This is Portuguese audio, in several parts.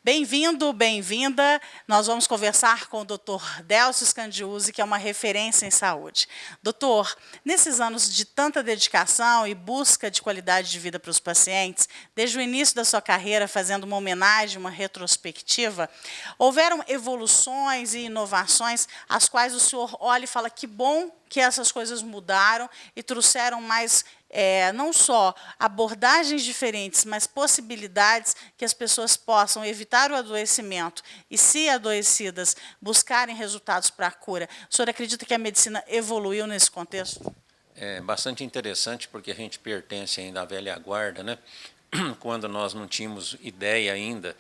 Bem-vindo, bem-vinda. Nós vamos conversar com o Dr. Delcio Scandiuzzi, que é uma referência em saúde. Doutor, nesses anos de tanta dedicação e busca de qualidade de vida para os pacientes, desde o início da sua carreira, fazendo uma homenagem, uma retrospectiva, houveram evoluções e inovações às quais o senhor olha e fala que bom que essas coisas mudaram e trouxeram mais não só abordagens diferentes, mas possibilidades que as pessoas possam evitar o adoecimento e, se adoecidas, buscarem resultados para a cura. O senhor acredita que a medicina evoluiu nesse contexto? É bastante interessante porque a gente pertence ainda à velha guarda, né? Quando nós não tínhamos ideia ainda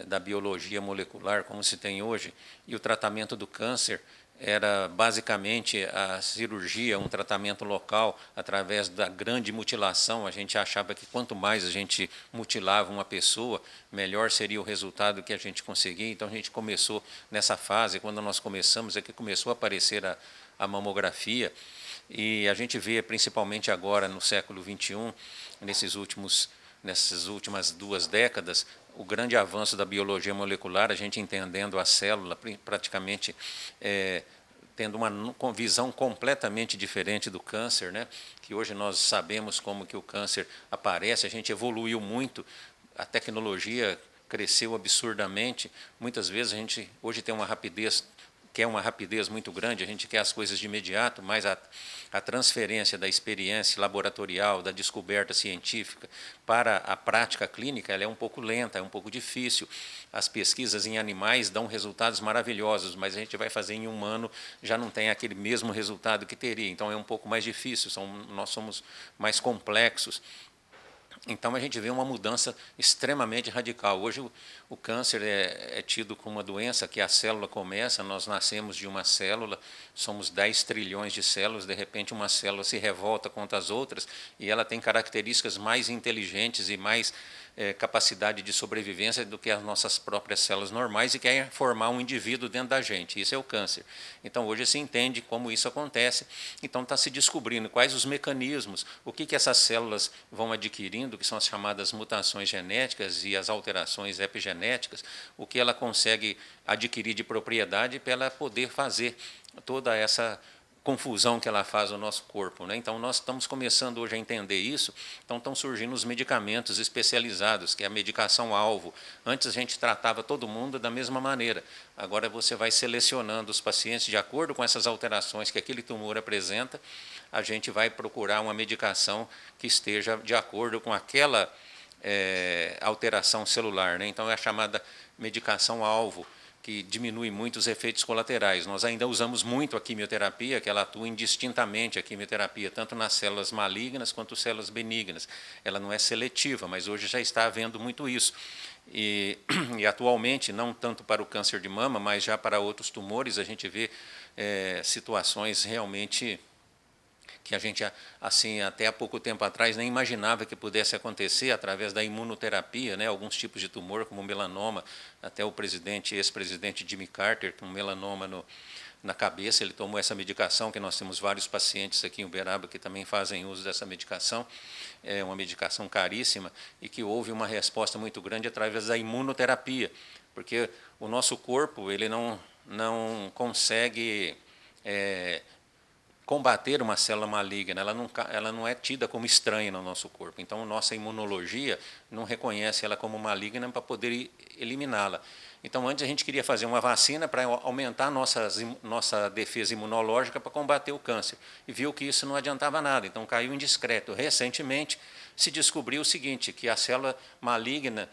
da biologia molecular como se tem hoje, e o tratamento do câncer era basicamente a cirurgia, um tratamento local através da grande mutilação. A gente achava que quanto mais a gente mutilava uma pessoa, melhor seria o resultado que a gente conseguia. Então a gente começou nessa fase, quando nós começamos, é que começou a aparecer a mamografia, e a gente vê principalmente agora no século XXI, nessas últimas 2 décadas, o grande avanço da biologia molecular, a gente entendendo a célula praticamente tendo uma visão completamente diferente do câncer, né? Que hoje nós sabemos como que o câncer aparece, a gente evoluiu muito, a tecnologia cresceu absurdamente, muitas vezes a gente hoje tem uma rapidez, quer uma rapidez muito grande, a gente quer as coisas de imediato, mas a transferência da experiência laboratorial, da descoberta científica para a prática clínica, ela é um pouco lenta, é um pouco difícil. As pesquisas em animais dão resultados maravilhosos, mas a gente vai fazer em humano, já não tem aquele mesmo resultado que teria, então é um pouco mais difícil, nós somos mais complexos. Então a gente vê uma mudança extremamente radical. Hoje o câncer é tido como uma doença que a célula começa, nós nascemos de uma célula, somos 10 trilhões de células, de repente uma célula se revolta contra as outras e ela tem características mais inteligentes e mais capacidade de sobrevivência do que as nossas próprias células normais e quer formar um indivíduo dentro da gente. Isso é o câncer. Então hoje se entende como isso acontece, então está se descobrindo quais os mecanismos, o que essas células vão adquirindo, que são as chamadas mutações genéticas e as alterações epigenéticas, o que ela consegue adquirir de propriedade para ela poder fazer toda essa confusão que ela faz no nosso corpo, né? Então nós estamos começando hoje a entender isso, então estão surgindo os medicamentos especializados, que é a medicação-alvo. Antes a gente tratava todo mundo da mesma maneira, agora você vai selecionando os pacientes de acordo com essas alterações que aquele tumor apresenta, a gente vai procurar uma medicação que esteja de acordo com aquela alteração celular, né? Então é a chamada medicação-alvo, que diminui muito os efeitos colaterais. Nós ainda usamos muito a quimioterapia, que ela atua indistintamente, a quimioterapia, tanto nas células malignas quanto células benignas. Ela não é seletiva, mas hoje já está havendo muito isso. E atualmente, não tanto para o câncer de mama, mas já para outros tumores, a gente vê situações realmente que a gente, assim, até há pouco tempo atrás nem imaginava que pudesse acontecer através da imunoterapia, né? Alguns tipos de tumor, como melanoma, até o ex-presidente Jimmy Carter, com melanoma na cabeça, ele tomou essa medicação, que nós temos vários pacientes aqui em Uberaba que também fazem uso dessa medicação, é uma medicação caríssima, e que houve uma resposta muito grande através da imunoterapia, porque o nosso corpo ele não consegue combater uma célula maligna, ela não é tida como estranha no nosso corpo. Então, nossa imunologia não reconhece ela como maligna para poder eliminá-la. Então, antes a gente queria fazer uma vacina para aumentar nossa defesa imunológica para combater o câncer. E viu que isso não adiantava nada, então caiu em discreto. Recentemente, se descobriu o seguinte, que a célula maligna,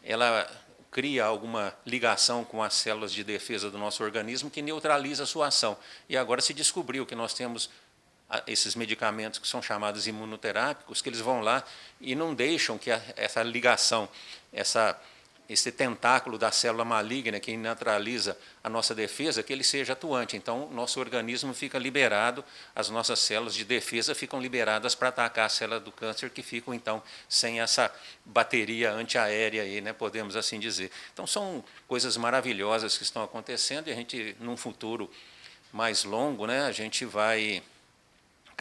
ela cria alguma ligação com as células de defesa do nosso organismo que neutraliza a sua ação. E agora se descobriu que nós temos esses medicamentos que são chamados imunoterápicos, que eles vão lá e não deixam que essa ligação, esse tentáculo da célula maligna que neutraliza a nossa defesa, que ele seja atuante. Então, nosso organismo fica liberado, as nossas células de defesa ficam liberadas para atacar a célula do câncer, que ficam, então, sem essa bateria antiaérea, aí, né, podemos assim dizer. Então, são coisas maravilhosas que estão acontecendo e a gente, num futuro mais longo, né, a gente vai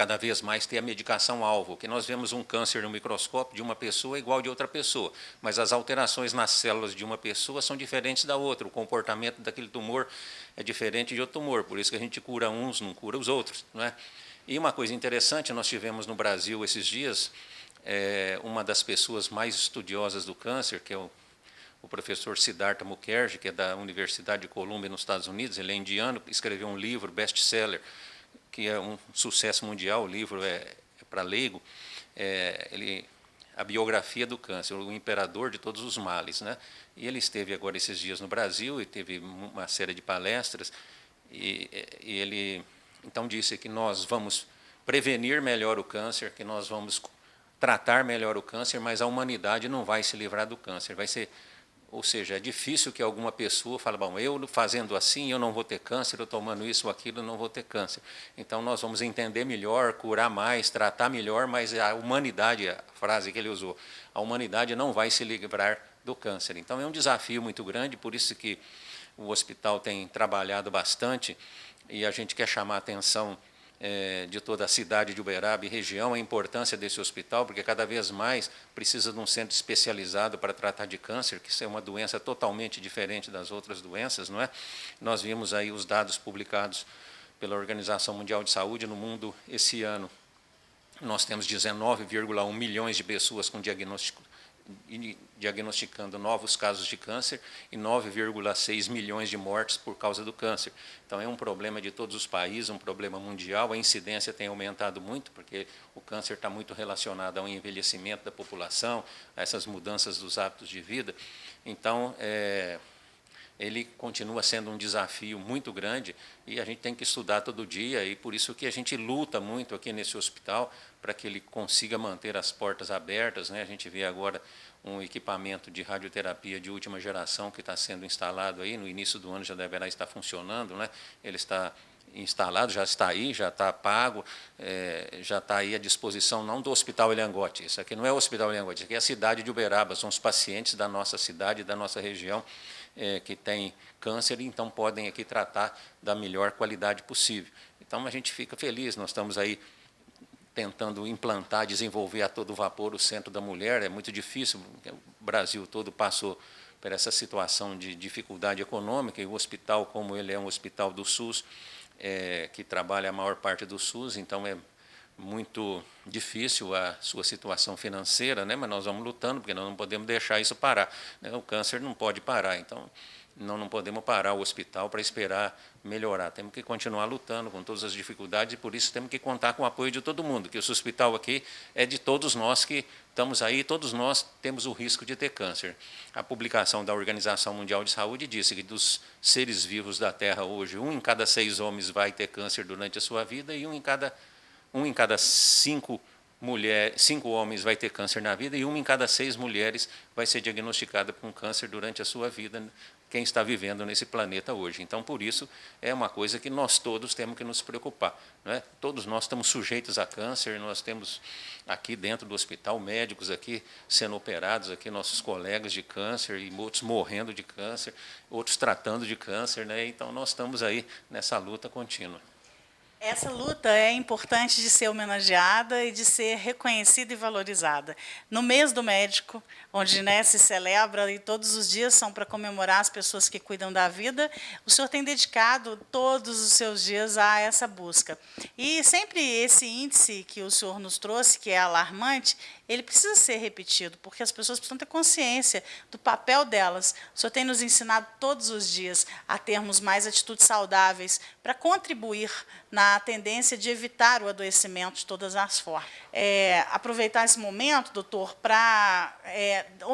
cada vez mais ter a medicação-alvo, que nós vemos um câncer no microscópio de uma pessoa igual de outra pessoa, mas as alterações nas células de uma pessoa são diferentes da outra, o comportamento daquele tumor é diferente de outro tumor, por isso que a gente cura uns, não cura os outros, não é? E uma coisa interessante, nós tivemos no Brasil esses dias, uma das pessoas mais estudiosas do câncer, que é o professor Siddhartha Mukherjee, que é da Universidade de Columbia, nos Estados Unidos, ele é indiano, escreveu um livro, best-seller, que é um sucesso mundial, o livro é para leigo, a biografia do câncer, o imperador de todos os males, né? E ele esteve agora esses dias no Brasil e teve uma série de palestras, e ele então disse que nós vamos prevenir melhor o câncer, que nós vamos tratar melhor o câncer, mas a humanidade não vai se livrar do câncer, vai ser... Ou seja, é difícil que alguma pessoa fale, bom, eu fazendo assim eu não vou ter câncer, eu tomando isso ou aquilo eu não vou ter câncer. Então nós vamos entender melhor, curar mais, tratar melhor, mas a humanidade, a frase que ele usou, a humanidade não vai se livrar do câncer. Então é um desafio muito grande, por isso que o hospital tem trabalhado bastante e a gente quer chamar a atenção de toda a cidade de Uberaba e região, a importância desse hospital, porque cada vez mais precisa de um centro especializado para tratar de câncer, que isso é uma doença totalmente diferente das outras doenças, não é? Nós vimos aí os dados publicados pela Organização Mundial de Saúde no mundo esse ano. Nós temos 19,1 milhões de pessoas com diagnosticando novos casos de câncer e 9,6 milhões de mortes por causa do câncer. Então é um problema de todos os países, um problema mundial, a incidência tem aumentado muito, porque o câncer está muito relacionado ao envelhecimento da população, a essas mudanças dos hábitos de vida. Então, ele continua sendo um desafio muito grande e a gente tem que estudar todo dia e por isso que a gente luta muito aqui nesse hospital para que ele consiga manter as portas abertas, né? A gente vê agora um equipamento de radioterapia de última geração que está sendo instalado aí, no início do ano já deverá estar funcionando, né? Ele está instalado, já está aí, já está pago, já está aí à disposição não do Hospital Ilhangote, isso aqui não é o Hospital Ilhangote, isso aqui é a cidade de Uberaba, são os pacientes da nossa cidade, da nossa região, que tem câncer, então podem aqui tratar da melhor qualidade possível. Então a gente fica feliz, nós estamos aí tentando implantar, desenvolver a todo vapor o Centro da Mulher, é muito difícil, o Brasil todo passou por essa situação de dificuldade econômica, e o hospital, como ele é um hospital do SUS, que trabalha a maior parte do SUS, então é muito difícil a sua situação financeira, né? Mas nós vamos lutando, porque nós não podemos deixar isso parar, né? O câncer não pode parar, então nós não podemos parar o hospital para esperar melhorar. Temos que continuar lutando com todas as dificuldades e, por isso, temos que contar com o apoio de todo mundo, que esse hospital aqui é de todos nós que estamos aí, todos nós temos o risco de ter câncer. A publicação da Organização Mundial de Saúde disse que dos seres vivos da Terra hoje, 1 em cada 6 homens vai ter câncer durante a sua vida e 1 em cada 5 homens vai ter câncer na vida e 1 em cada 6 mulheres vai ser diagnosticada com câncer durante a sua vida, quem está vivendo nesse planeta hoje. Então, por isso, é uma coisa que nós todos temos que nos preocupar, não é? Todos nós estamos sujeitos a câncer, nós temos aqui dentro do hospital médicos aqui sendo operados, aqui nossos colegas de câncer, e outros morrendo de câncer, outros tratando de câncer, né? Então, nós estamos aí nessa luta contínua. Essa luta é importante de ser homenageada e de ser reconhecida e valorizada. No mês do médico, onde, né, se celebra e todos os dias são para comemorar as pessoas que cuidam da vida, o senhor tem dedicado todos os seus dias a essa busca. E sempre esse índice que o senhor nos trouxe, que é alarmante, ele precisa ser repetido, porque as pessoas precisam ter consciência do papel delas. O senhor tem nos ensinado todos os dias a termos mais atitudes saudáveis para contribuir na tendência de evitar o adoecimento de todas as formas. Aproveitar esse momento, doutor, para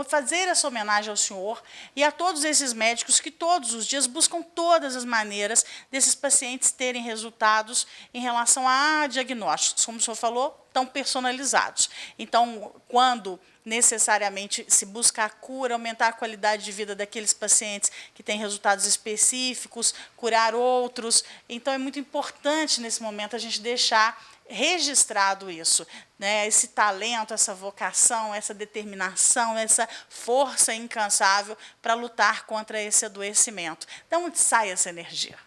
fazer essa homenagem ao senhor e a todos esses médicos que todos os dias buscam todas as maneiras desses pacientes terem resultados em relação a diagnósticos, como o senhor falou, tão personalizados. Então, quando necessariamente se busca a cura, aumentar a qualidade de vida daqueles pacientes que têm resultados específicos, curar outros. Então, é muito importante, nesse momento, a gente deixar registrado isso, né? Esse talento, essa vocação, essa determinação, essa força incansável para lutar contra esse adoecimento. De onde sai essa energia?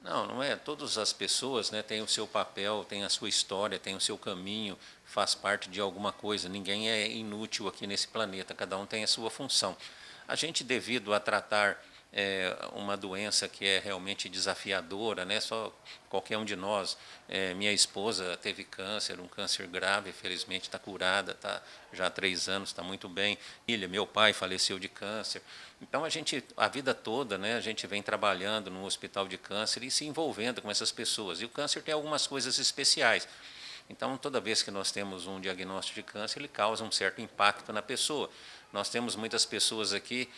Não, não é. Todas as pessoas, né, têm o seu papel, têm a sua história, têm o seu caminho, faz parte de alguma coisa. Ninguém é inútil aqui nesse planeta, cada um tem a sua função. A gente, devido a tratar uma doença que é realmente desafiadora, né, só qualquer um de nós, minha esposa teve câncer, um câncer grave, felizmente está curada, está já há 3 anos, está muito bem. Meu pai faleceu de câncer. Então, a vida toda, né, a gente vem trabalhando no hospital de câncer e se envolvendo com essas pessoas. E o câncer tem algumas coisas especiais. Então, toda vez que nós temos um diagnóstico de câncer, ele causa um certo impacto na pessoa. Nós temos muitas pessoas aqui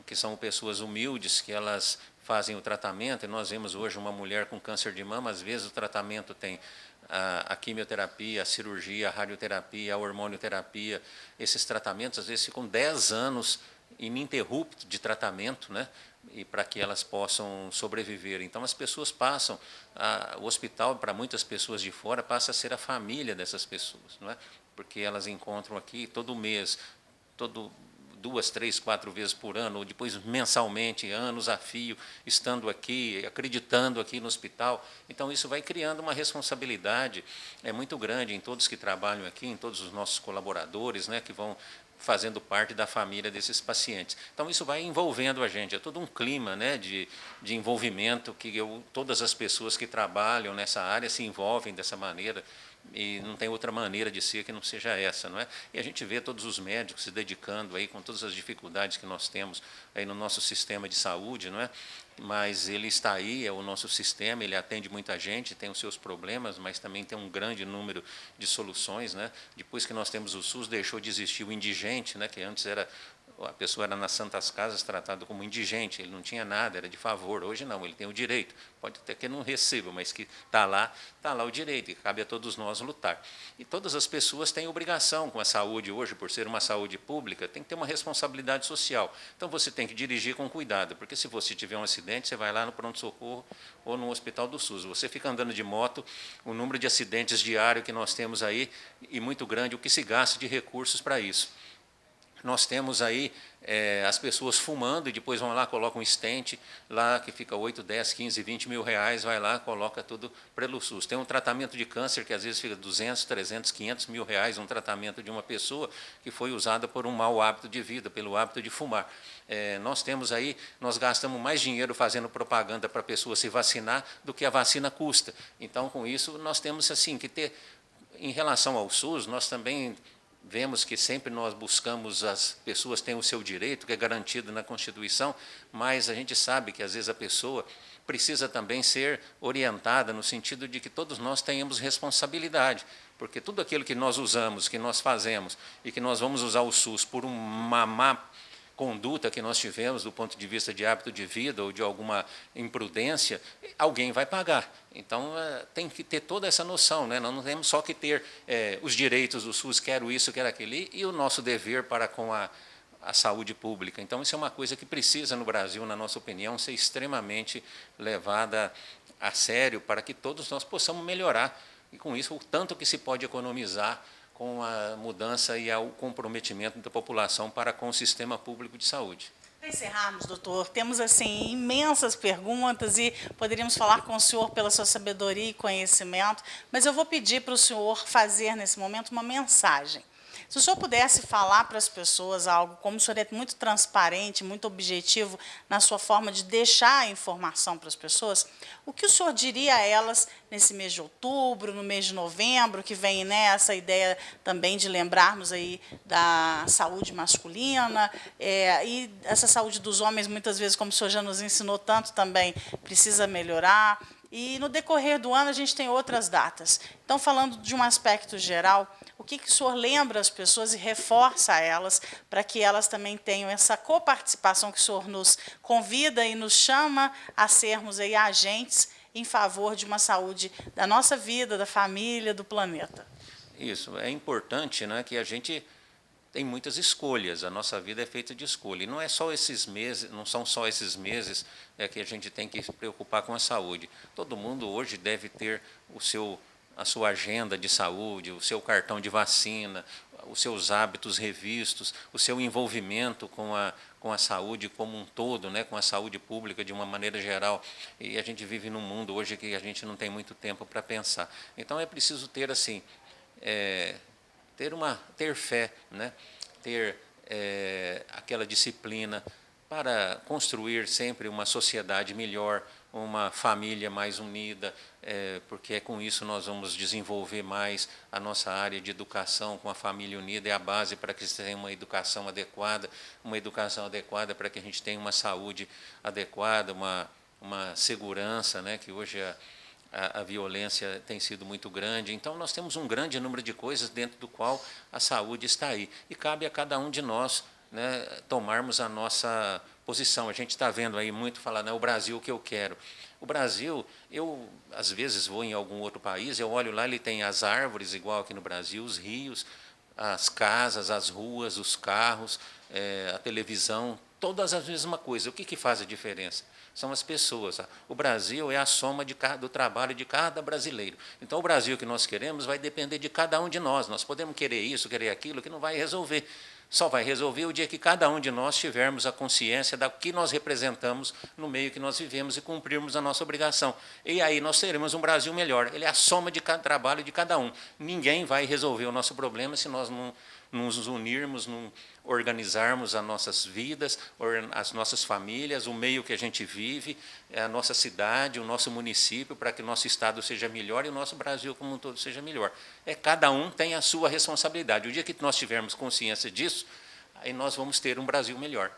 que são pessoas humildes, que elas fazem o tratamento, e nós vemos hoje uma mulher com câncer de mama, às vezes o tratamento tem a quimioterapia, a cirurgia, a radioterapia, a hormonioterapia. Esses tratamentos, às vezes, ficam 10 anos ininterrupto de tratamento, né, e para que elas possam sobreviver. Então, as pessoas passam, o hospital, para muitas pessoas de fora, passa a ser a família dessas pessoas, não é? Porque elas encontram aqui todo mês, 2, 3, 4 vezes por ano, ou depois mensalmente, anos a fio, estando aqui, acreditando aqui no hospital. Então, isso vai criando uma responsabilidade muito grande em todos que trabalham aqui, em todos os nossos colaboradores, né, que vão fazendo parte da família desses pacientes. Então, isso vai envolvendo a gente, é todo um clima, né, de envolvimento, que todas as pessoas que trabalham nessa área se envolvem dessa maneira, e não tem outra maneira de ser que não seja essa, não é? E a gente vê todos os médicos se dedicando aí com todas as dificuldades que nós temos aí no nosso sistema de saúde, não é? Mas ele está aí, é o nosso sistema, ele atende muita gente, tem os seus problemas, mas também tem um grande número de soluções, né? Depois que nós temos o SUS, deixou de existir o indigente, né? Que antes era a pessoa era nas Santas Casas tratado como indigente, ele não tinha nada, era de favor. Hoje não, ele tem o direito, pode até que não receba, mas que está lá o direito, e cabe a todos nós lutar. E todas as pessoas têm obrigação com a saúde hoje, por ser uma saúde pública, tem que ter uma responsabilidade social. Então, você tem que dirigir com cuidado, porque se você tiver um acidente, você vai lá no pronto-socorro ou no hospital do SUS. Você fica andando de moto, o número de acidentes diário que nós temos aí, e muito grande, o que se gasta de recursos para isso. Nós temos aí as pessoas fumando e depois vão lá, colocam um stent lá que fica 8, 10, 15, 20 mil reais, vai lá, coloca tudo pelo SUS. Tem um tratamento de câncer que às vezes fica 200, 300, 500 mil reais, um tratamento de uma pessoa que foi usada por um mau hábito de vida, pelo hábito de fumar. Nós gastamos mais dinheiro fazendo propaganda para a pessoa se vacinar do que a vacina custa. Então, com isso, nós temos assim que ter, em relação ao SUS, nós também vemos que sempre nós buscamos as pessoas têm o seu direito, que é garantido na Constituição, mas a gente sabe que, às vezes, a pessoa precisa também ser orientada no sentido de que todos nós tenhamos responsabilidade, porque tudo aquilo que nós usamos, que nós fazemos, e que nós vamos usar o SUS por uma má conduta que nós tivemos do ponto de vista de hábito de vida ou de alguma imprudência, alguém vai pagar. Então, tem que ter toda essa noção, né? Nós não temos só que ter os direitos do SUS, quero isso, quero aquilo, e o nosso dever para com a saúde pública. Então, isso é uma coisa que precisa, no Brasil, na nossa opinião, ser extremamente levada a sério para que todos nós possamos melhorar. E, com isso, o tanto que se pode economizar com a mudança e o comprometimento da população para com o sistema público de saúde. Para encerrarmos, doutor, temos assim imensas perguntas e poderíamos falar com o senhor pela sua sabedoria e conhecimento, mas eu vou pedir para o senhor fazer nesse momento uma mensagem. Se o senhor pudesse falar para as pessoas algo, como o senhor é muito transparente, muito objetivo na sua forma de deixar a informação para as pessoas, o que o senhor diria a elas nesse mês de outubro, no mês de novembro, que vem, né, essa ideia também de lembrarmos aí da saúde masculina, e essa saúde dos homens, muitas vezes, como o senhor já nos ensinou tanto também, precisa melhorar. E no decorrer do ano a gente tem outras datas. Então, falando de um aspecto geral, o que o senhor lembra as pessoas e reforça a elas para que elas também tenham essa coparticipação que o senhor nos convida e nos chama a sermos aí agentes em favor de uma saúde da nossa vida, da família, do planeta? Isso, é importante, né, que a gente tem muitas escolhas, a nossa vida é feita de escolha. E não é só esses meses, não são só esses meses que a gente tem que se preocupar com a saúde. Todo mundo hoje deve ter a sua agenda de saúde, o seu cartão de vacina, os seus hábitos revistos, o seu envolvimento com a saúde como um todo, né, com a saúde pública de uma maneira geral. E a gente vive num mundo hoje que a gente não tem muito tempo para pensar. Então é preciso ter assim, ter fé, né, ter aquela disciplina para construir sempre uma sociedade melhor, uma família mais unida, porque é com isso nós vamos desenvolver mais a nossa área de educação. Com a família unida é a base para que se tenha uma educação adequada para que a gente tenha uma saúde adequada, uma segurança, né, que hoje a violência tem sido muito grande. Então, nós temos um grande número de coisas dentro do qual a saúde está aí. E cabe a cada um de nós, né, tomarmos a nossa posição. A gente está vendo aí muito falar, né, o Brasil que eu quero. O Brasil, eu às vezes vou em algum outro país, eu olho lá, ele tem as árvores, igual aqui no Brasil, os rios, as casas, as ruas, os carros, a televisão, todas as mesmas coisas. O que faz a diferença? São as pessoas. O Brasil é a soma do trabalho de cada brasileiro. Então, o Brasil que nós queremos vai depender de cada um de nós. Nós podemos querer isso, querer aquilo, que não vai resolver. Só vai resolver o dia que cada um de nós tivermos a consciência do que nós representamos no meio que nós vivemos e cumprirmos a nossa obrigação. E aí nós teremos um Brasil melhor. Ele é a soma de cada trabalho de cada um. Ninguém vai resolver o nosso problema se nós não nos unirmos, não organizarmos as nossas vidas, as nossas famílias, o meio que a gente vive, a nossa cidade, o nosso município, para que o nosso estado seja melhor e o nosso Brasil como um todo seja melhor. Cada um tem a sua responsabilidade. O dia que nós tivermos consciência disso, aí nós vamos ter um Brasil melhor.